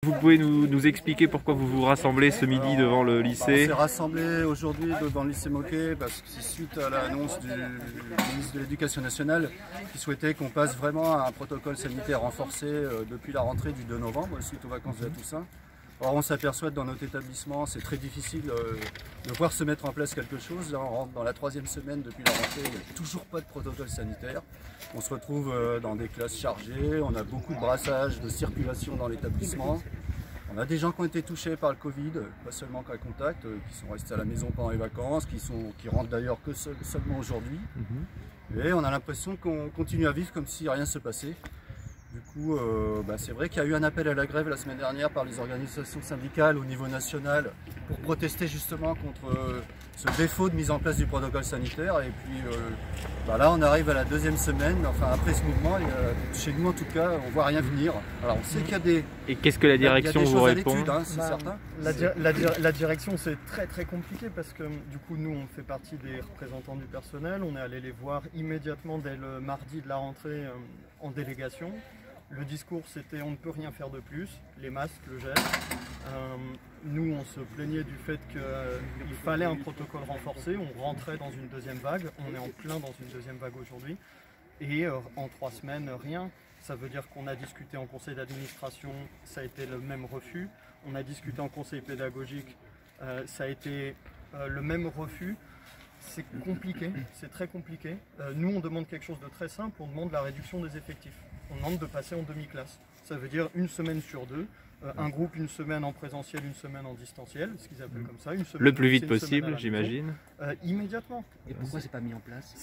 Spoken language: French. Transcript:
Vous pouvez nous expliquer pourquoi vous vous rassemblez ce midi devant le lycée? On s'est rassemblés aujourd'hui devant le lycée Moquet parce que c'est suite à l'annonce du ministre de l'Éducation nationale qui souhaitait qu'on passe vraiment à un protocole sanitaire renforcé depuis la rentrée du 2 novembre, suite aux vacances de la Toussaint. Or on s'aperçoit que dans notre établissement c'est très difficile de voir se mettre en place quelque chose. Là on rentre dans la 3e semaine depuis la rentrée, il n'y a toujours pas de protocole sanitaire. On se retrouve dans des classes chargées, on a beaucoup de brassage, de circulation dans l'établissement. On a des gens qui ont été touchés par le Covid, pas seulement cas contact, qui sont restés à la maison pendant les vacances, qui rentrent d'ailleurs que seulement aujourd'hui. Et on a l'impression qu'on continue à vivre comme si rien ne se passait. Du coup, c'est vrai qu'il y a eu un appel à la grève la semaine dernière par les organisations syndicales au niveau national pour protester justement contre ce défaut de mise en place du protocole sanitaire. Et puis là, on arrive à la 2e semaine, enfin après ce mouvement, chez nous en tout cas, on ne voit rien venir. Alors on sait qu'il y a des... Et qu'est-ce que la direction vous répond? C'est certain. La direction, c'est très compliqué parce que du coup, nous, on fait partie des représentants du personnel. On est allé les voir immédiatement dès le mardi de la rentrée en délégation. Le discours, c'était on ne peut rien faire de plus, les masques, le gel. Nous, on se plaignait du fait qu'il fallait un protocole renforcé. On rentrait dans une 2e vague. On est en plein dans une 2e vague aujourd'hui. Et en 3 semaines, rien. Ça veut dire qu'on a discuté en conseil d'administration, ça a été le même refus. On a discuté en conseil pédagogique, ça a été le même refus. C'est compliqué, c'est très compliqué. Nous, on demande quelque chose de très simple, on demande la réduction des effectifs. On demande de passer en demi-classe. Ça veut dire une semaine sur 2, un groupe une semaine en présentiel, une semaine en distanciel, ce qu'ils appellent comme ça. Une semaine le plus vite possible, j'imagine. Immédiatement. Et pourquoi c'est pas mis en place?